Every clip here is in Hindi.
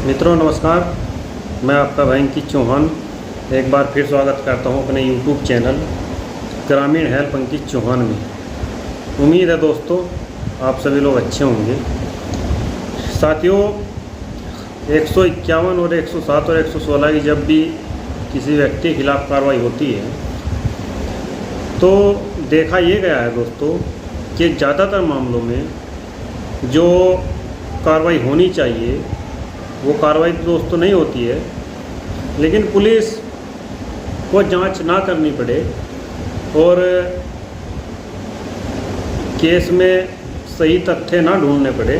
मित्रों नमस्कार। मैं आपका भाई अंकित चौहान एक बार फिर स्वागत करता हूं अपने YouTube चैनल ग्रामीण हेल्प अंकित चौहान में। उम्मीद है दोस्तों आप सभी लोग अच्छे होंगे। साथियों 151 और 107 और 116 की जब भी किसी व्यक्ति के खिलाफ कार्रवाई होती है तो देखा ये गया है दोस्तों कि ज़्यादातर मामलों में जो कार्रवाई होनी चाहिए वो कार्रवाई तो दोस्तों नहीं होती है, लेकिन पुलिस को जांच ना करनी पड़े और केस में सही तथ्य ना ढूंढने पड़े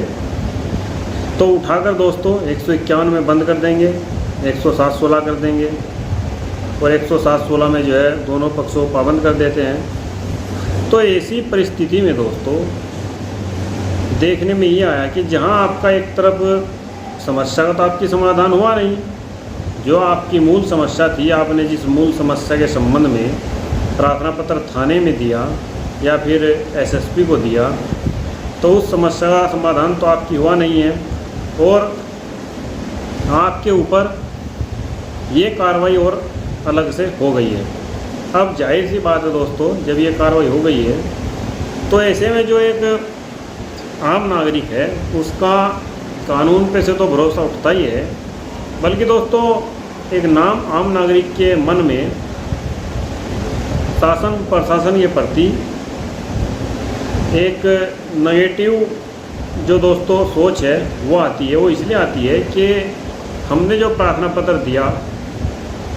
तो उठाकर दोस्तों 151 में बंद कर देंगे, 107-16 कर देंगे और 107-16 में जो है दोनों पक्षों को पाबंद कर देते हैं। तो ऐसी परिस्थिति में दोस्तों देखने में ये आया कि जहां आपका एक तरफ समस्या का तो आपकी समाधान हुआ नहीं, जो आपकी मूल समस्या थी, आपने जिस मूल समस्या के संबंध में प्रार्थना पत्र थाने में दिया या फिर एसएसपी को दिया, तो उस समस्या का समाधान तो आपकी हुआ नहीं है और आपके ऊपर ये कार्रवाई और अलग से हो गई है। अब जाहिर सी बात है दोस्तों, जब ये कार्रवाई हो गई है तो ऐसे में जो एक आम नागरिक है उसका कानून पे से तो भरोसा उठता ही है, बल्कि दोस्तों एक आम नागरिक के मन में शासन प्रशासन के प्रति एक नेगेटिव जो दोस्तों सोच है वो आती है। वो इसलिए आती है कि हमने जो प्रार्थना पत्र दिया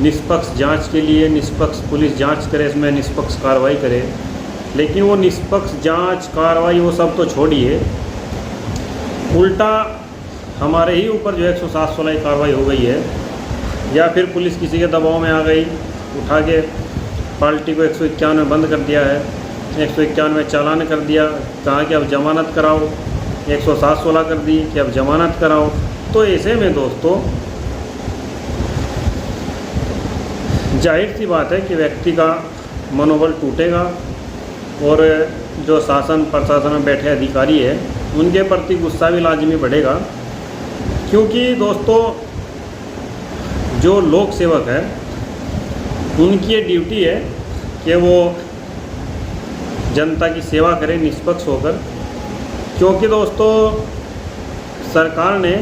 निष्पक्ष जांच के लिए, निष्पक्ष पुलिस जांच करे, इसमें निष्पक्ष कार्रवाई करे, लेकिन वो निष्पक्ष जांच कार्रवाई वो सब तो छोड़िए, उल्टा हमारे ही ऊपर जो है 107-16 की कार्रवाई हो गई है, या फिर पुलिस किसी के दबाव में आ गई, उठा के पार्टी को 151 में बंद कर दिया है, 151 में चालान कर दिया, कहा कि अब जमानत कराओ, 107-16 कर दी कि अब जमानत कराओ। तो ऐसे में दोस्तों जाहिर सी बात है कि व्यक्ति का मनोबल टूटेगा और जो शासन प्रशासन में बैठे अधिकारी है उनके प्रति गुस्सा भी लाजमी बढ़ेगा, क्योंकि दोस्तों जो लोक सेवक है उनकी ये ड्यूटी है कि वो जनता की सेवा करें निष्पक्ष होकर, क्योंकि दोस्तों सरकार ने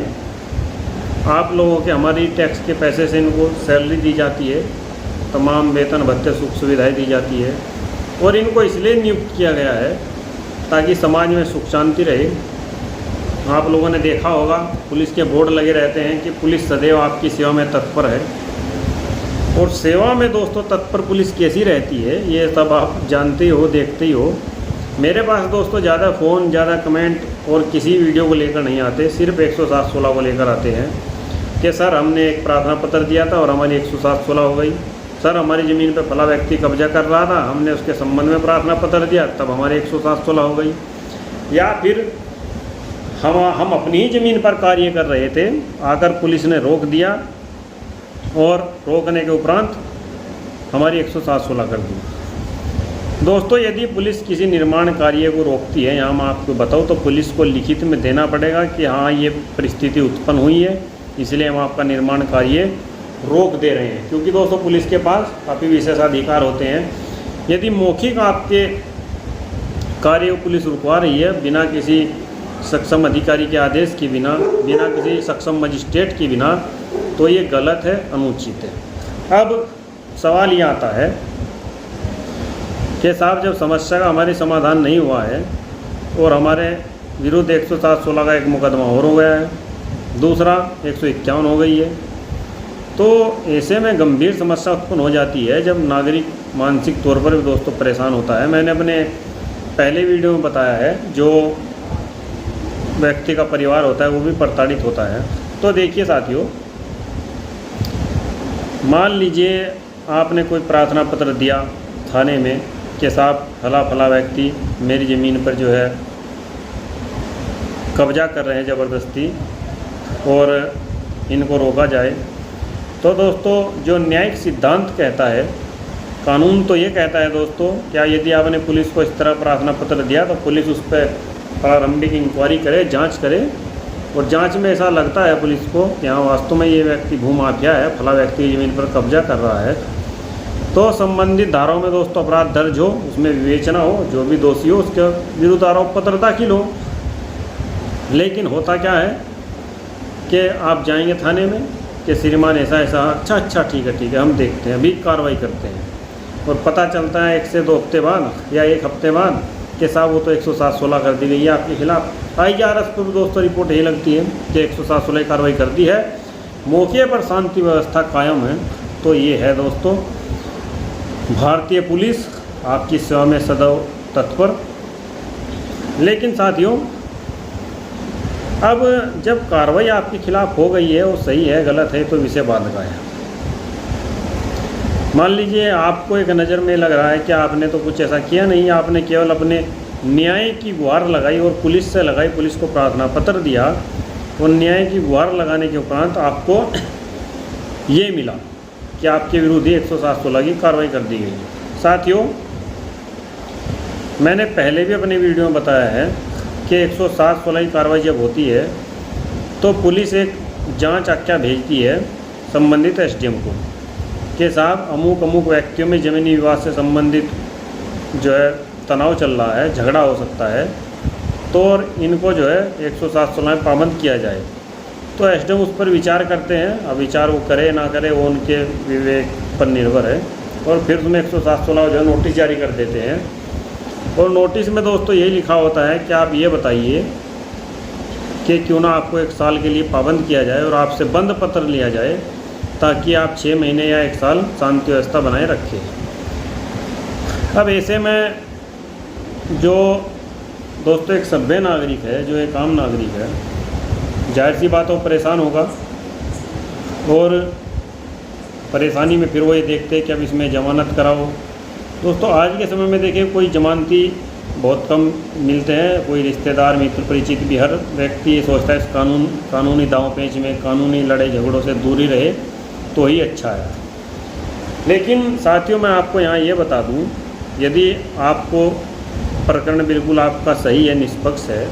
आप लोगों के हमारी टैक्स के पैसे से इनको सैलरी दी जाती है, तमाम वेतन भत्ते सुख सुविधाएं दी जाती है और इनको इसलिए नियुक्त किया गया है ताकि समाज में सुख शांति रहे। आप लोगों ने देखा होगा पुलिस के बोर्ड लगे रहते हैं कि पुलिस सदैव आपकी सेवा में तत्पर है, और सेवा में दोस्तों तत्पर पुलिस कैसी रहती है ये सब आप जानते ही हो, देखते ही हो। मेरे पास दोस्तों ज़्यादा फ़ोन, ज़्यादा कमेंट और किसी वीडियो को लेकर नहीं आते, सिर्फ 107-16 को लेकर आते हैं कि सर हमने एक प्रार्थना पत्र दिया था और हमारी 107-16 हो गई, सर हमारी ज़मीन पर फला व्यक्ति कब्जा कर रहा था, हमने उसके संबंध में प्रार्थना पत्र दिया तब हमारी 107-16 हो गई, या फिर हम अपनी ही ज़मीन पर कार्य कर रहे थे, आकर पुलिस ने रोक दिया और रोकने के उपरांत हमारी 107-16 कर दी। दोस्तों यदि पुलिस किसी निर्माण कार्य को रोकती है, यहाँ मैं आपको बताऊँ तो पुलिस को लिखित में देना पड़ेगा कि हाँ ये परिस्थिति उत्पन्न हुई है इसलिए हम आपका निर्माण कार्य रोक दे रहे हैं, क्योंकि दोस्तों पुलिस के पास काफ़ी विशेषाधिकार होते हैं। यदि मौखिक आपके कार्य को पुलिस रुकवा रही है बिना किसी सक्षम अधिकारी के आदेश के बिना किसी सक्षम मजिस्ट्रेट के बिना, तो ये गलत है, अनुचित है। अब सवाल ये आता है कि साहब जब समस्या का हमारी समाधान नहीं हुआ है और हमारे विरुद्ध 107-16 का एक मुकदमा और हो गया है, दूसरा 151 हो गई है, तो ऐसे में गंभीर समस्या उत्पन्न हो जाती है जब नागरिक मानसिक तौर पर भी दोस्तों परेशान होता है। मैंने अपने पहले वीडियो में बताया है जो व्यक्ति का परिवार होता है वो भी प्रताड़ित होता है। तो देखिए साथियों, मान लीजिए आपने कोई प्रार्थना पत्र दिया थाने में कि साहब फला व्यक्ति मेरी ज़मीन पर जो है कब्जा कर रहे हैं ज़बरदस्ती और इनको रोका जाए, तो दोस्तों जो न्यायिक सिद्धांत कहता है, कानून तो ये कहता है दोस्तों, क्या यदि आपने पुलिस को इस तरह प्रार्थना पत्र दिया तो पुलिस उस पर प्रारंभिक इंक्वायरी करे, जांच करे और जांच में ऐसा लगता है पुलिस को कि हाँ वास्तव में ये व्यक्ति भूमाफिया है, फला व्यक्ति की ज़मीन पर कब्जा कर रहा है, तो संबंधित धाराओं में दोस्तों अपराध दर्ज हो, उसमें विवेचना हो, जो भी दोषी हो उसके विरुद्ध आरोप पत्र दाखिल हो। लेकिन होता क्या है कि आप जाएंगे थाने में कि श्रीमान ऐसा ऐसा, अच्छा ठीक है हम देखते हैं, अभी कार्रवाई करते हैं, और पता चलता है 1 से 2 हफ्ते बाद या 1 हफ्ते बाद कि साहब वो तो 107/16 कर दी गई है आपके खिलाफ। IRS पर दोस्तों रिपोर्ट यही लगती है कि 107/16 कार्रवाई कर दी है, मौके पर शांति व्यवस्था कायम है। तो ये है दोस्तों भारतीय पुलिस आपकी सेवा में सदैव तत्पर। लेकिन साथियों, अब जब कार्रवाई आपके खिलाफ हो गई है, वो सही है गलत है तो विषय बाद का है। मान लीजिए आपको एक नज़र में लग रहा है कि आपने तो कुछ ऐसा किया नहीं, आपने केवल अपने न्याय की गुहार लगाई और पुलिस से लगाई, पुलिस को प्रार्थना पत्र दिया और न्याय की गुहार लगाने के उपरांत आपको ये मिला कि आपके विरुद्ध 107/16 की कार्रवाई कर दी गई। साथियों, मैंने पहले भी अपने वीडियो में बताया है कि 107/16 की कार्रवाई जब होती है तो पुलिस एक जांच आख्या भेजती है संबंधित SDM को कि साहब अमुक व्यक्तियों में ज़मीनी विवाद से संबंधित जो है तनाव चल रहा है, झगड़ा हो सकता है, तो और इनको जो है 107/16 में पाबंद किया जाए। तो SDM उस पर विचार करते हैं। अब विचार वो करे ना करे वो उनके विवेक पर निर्भर है, और फिर उसमें 107/16 जो है नोटिस जारी कर देते हैं। और नोटिस में दोस्तों यही लिखा होता है कि आप ये बताइए कि क्यों ना आपको 1 साल के लिए पाबंद किया जाए और आपसे बंद पत्र लिया जाए, ताकि आप 6 महीने या 1 साल शांति व्यवस्था बनाए रखें। अब ऐसे में जो दोस्तों एक सभ्य नागरिक है, जो एक आम नागरिक है, जाहिर सी बात हो परेशान होगा, और परेशानी में फिर वो ये देखते हैं कि अब इसमें ज़मानत कराओ। दोस्तों आज के समय में देखिए कोई जमानती बहुत कम मिलते हैं, कोई रिश्तेदार मित्र परिचित भी, हर व्यक्ति ये सोचता है इस कानूनी दांव पेंच में, कानूनी लड़ाई झगड़ों से दूरी रहे तो ही अच्छा है। लेकिन साथियों, मैं आपको यहाँ ये बता दूँ, यदि आपको प्रकरण बिल्कुल आपका सही है, निष्पक्ष है,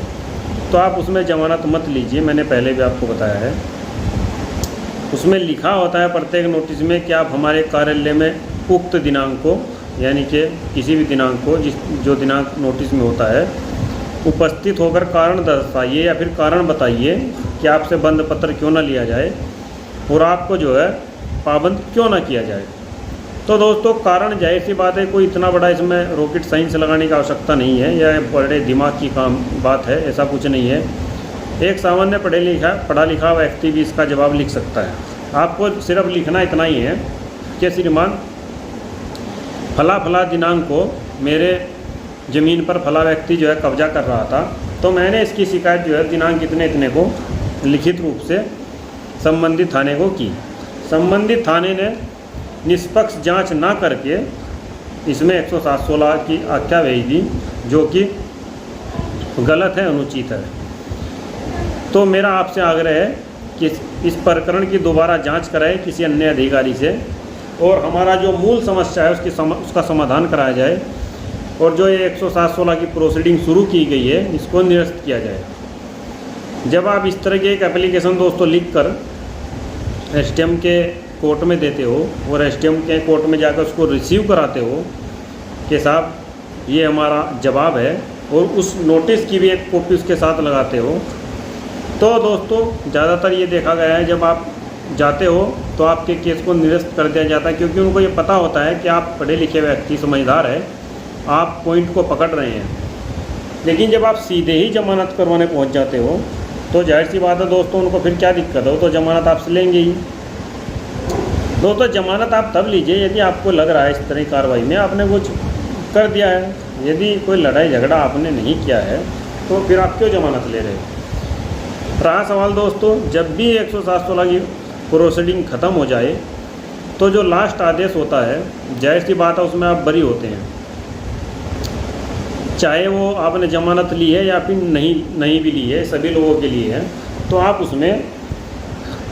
तो आप उसमें ज़मानत मत लीजिए। मैंने पहले भी आपको बताया है, उसमें लिखा होता है प्रत्येक नोटिस में कि आप हमारे कार्यालय में उक्त दिनांक को, यानी कि किसी भी दिनांक को, जो दिनांक नोटिस में होता है, उपस्थित होकर कारण दर्शाइए या फिर कारण बताइए कि आपसे बंद पत्र क्यों ना लिया जाए और आपको जो है पाबंद क्यों ना किया जाए। तो दोस्तों कारण जाहिर सी बात है, कोई इतना बड़ा इसमें रॉकेट साइंस लगाने की आवश्यकता नहीं है, या बड़े दिमाग की काम बात है, ऐसा कुछ नहीं है। एक सामान्य पढ़ा लिखा व्यक्ति भी इसका जवाब लिख सकता है। आपको सिर्फ लिखना इतना ही है कि श्रीमान फला दिनांक को मेरे ज़मीन पर फला व्यक्ति जो है कब्जा कर रहा था, तो मैंने इसकी शिकायत जो है दिनांक इतने को लिखित रूप से संबंधित थाने को की। संबंधित थाने ने निष्पक्ष जांच ना करके इसमें 107/16 की आख्या भेज दी, जो कि गलत है, अनुचित है। तो मेरा आपसे आग्रह है कि इस प्रकरण की दोबारा जांच कराए किसी अन्य अधिकारी से, और हमारा जो मूल समस्या है उसका समाधान कराया जाए, और जो ये 107/16 की प्रोसीडिंग शुरू की गई है इसको निरस्त किया जाए। जब आप इस तरह की एक एप्लीकेशन दोस्तों लिखकर SDM के कोर्ट में देते हो और SDM के कोर्ट में जाकर उसको रिसीव कराते हो कि साहब ये हमारा जवाब है, और उस नोटिस की भी एक कॉपी उसके साथ लगाते हो, तो दोस्तों ज़्यादातर ये देखा गया है जब आप जाते हो तो आपके केस को निरस्त कर दिया जाता है, क्योंकि उनको ये पता होता है कि आप पढ़े लिखे व्यक्ति, समझदार है, आप पॉइंट को पकड़ रहे हैं। लेकिन जब आप सीधे ही जमानत करवाने पहुंच जाते हो तो जाहिर सी बात है दोस्तों, उनको फिर क्या दिक्कत हो, तो जमानत आपसे लेंगे ही। दोस्तों जमानत आप तब लीजिए यदि आपको लग रहा है इस तरह की कार्रवाई में आपने कुछ कर दिया है। यदि कोई लड़ाई झगड़ा आपने नहीं किया है तो फिर आप क्यों जमानत ले रहे हो। रहा सवाल दोस्तों, जब भी 107/16 की प्रोसीडिंग ख़त्म हो जाए तो जो लास्ट आदेश होता है, जाहिर सी बात है उसमें आप बरी होते हैं, चाहे वो आपने जमानत ली है या फिर नहीं भी ली है, सभी लोगों के लिए है। तो आप उसमें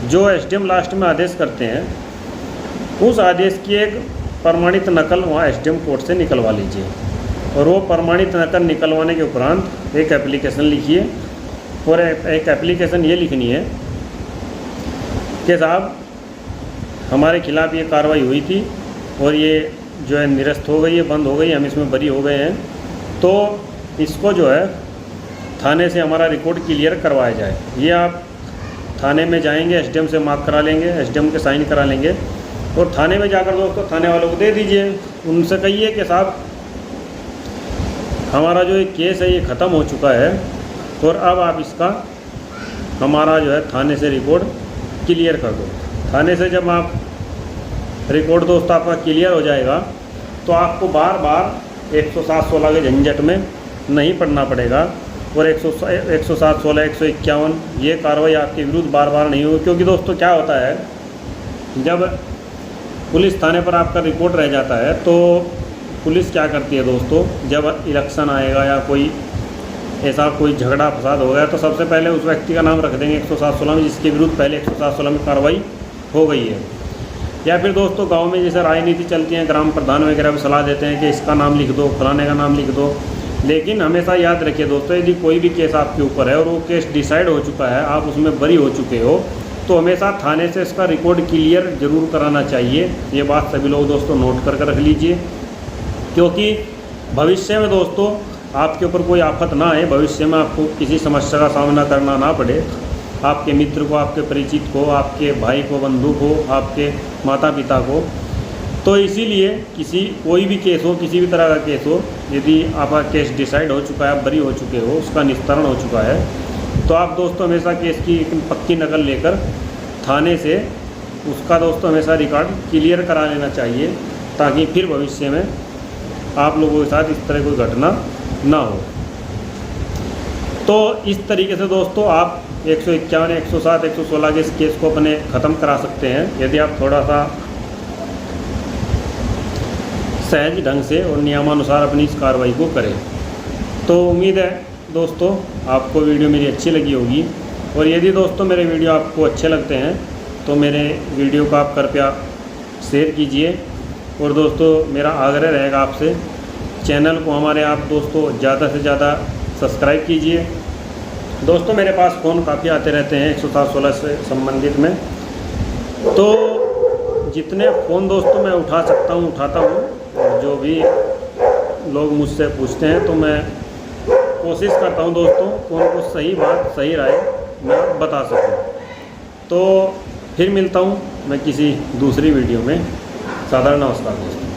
जो SDM लास्ट में आदेश करते हैं उस आदेश की एक प्रमाणित नकल वहाँ SDM कोर्ट से निकलवा लीजिए, और वो प्रमाणित नकल निकलवाने के उपरांत एक एप्लीकेशन लिखिए और एक एप्लीकेशन ये लिखनी है कि साहब हमारे खिलाफ़ ये कार्रवाई हुई थी और ये जो है निरस्त हो गई है, बंद हो गई, हम इसमें बरी हो गए हैं, तो इसको जो है थाने से हमारा रिकॉर्ड क्लियर करवाया जाए। ये आप थाने में जाएंगे, एसडीएम से मार्क करा लेंगे, एसडीएम के साइन करा लेंगे और थाने में जाकर दोस्तों थाने वालों को दे दीजिए। उनसे कहिए कि साहब हमारा जो ये केस है ये ख़त्म हो चुका है और अब आप इसका हमारा जो है थाने से रिकॉर्ड क्लियर कर दो। थाने से जब आप रिकॉर्ड दोस्तों आपका क्लियर हो जाएगा तो आपको बार बार 107-16 के झंझट में नहीं पड़ना पड़ेगा और 107-16, 151 ये कार्रवाई आपके विरुद्ध बार बार नहीं होगी। क्योंकि दोस्तों क्या होता है, जब पुलिस थाने पर आपका रिकॉर्ड रह जाता है तो पुलिस क्या करती है दोस्तों, जब इलेक्शन आएगा या कोई ऐसा कोई झगड़ा फसाद हो गया तो सबसे पहले उस व्यक्ति का नाम रख देंगे 107-16 में जिसके विरुद्ध पहले 107-16 में कार्रवाई हो गई है। या फिर दोस्तों गांव में जैसे राजनीति चलती है, ग्राम प्रधान वगैरह भी सलाह देते हैं कि इसका नाम लिख दो, फलाने का नाम लिख दो। लेकिन हमेशा याद रखिए दोस्तों, यदि कोई भी केस आपके ऊपर है और वो केस डिसाइड हो चुका है, आप उसमें बरी हो चुके हो, तो हमेशा थाने से इसका रिकॉर्ड क्लियर ज़रूर कराना चाहिए। ये बात सभी लोग दोस्तों नोट करके रख लीजिए, क्योंकि भविष्य में दोस्तों आपके ऊपर कोई आफत ना आए, भविष्य में आपको किसी समस्या का सामना करना ना पड़े, आपके मित्र को, आपके परिचित को, आपके भाई को, बंधु को, आपके माता पिता को। तो इसीलिए कोई भी केस हो, किसी भी तरह का केस हो, यदि आपका केस डिसाइड हो चुका है, आप बरी हो चुके हो, उसका निस्तारण हो चुका है, तो आप दोस्तों हमेशा केस की एक पक्की नकल लेकर थाने से उसका दोस्तों हमेशा रिकॉर्ड क्लियर करा लेना चाहिए, ताकि फिर भविष्य में आप लोगों के साथ इस तरह कोई घटना ना हो। तो इस तरीके से दोस्तों आप 151, 107, 116 के इस केस को अपने ख़त्म करा सकते हैं, यदि आप थोड़ा सा सहज ढंग से और नियमानुसार अपनी इस कार्रवाई को करें। तो उम्मीद है दोस्तों आपको वीडियो मेरी अच्छी लगी होगी, और यदि दोस्तों मेरे वीडियो आपको अच्छे लगते हैं तो मेरे वीडियो को आप कृपया शेयर कीजिए। और दोस्तों मेरा आग्रह रहेगा आपसे, चैनल को हमारे आप दोस्तों ज़्यादा से ज़्यादा सब्सक्राइब कीजिए। दोस्तों मेरे पास फ़ोन काफ़ी आते रहते हैं 107-16 से संबंधित में, तो जितने फ़ोन दोस्तों मैं उठा सकता हूँ उठाता हूँ, और जो भी लोग मुझसे पूछते हैं तो मैं कोशिश करता हूँ दोस्तों कि उनको सही बात, सही राय मैं बता सकूँ। तो फिर मिलता हूँ मैं किसी दूसरी वीडियो में। साधारण नमस्कार दोस्तों।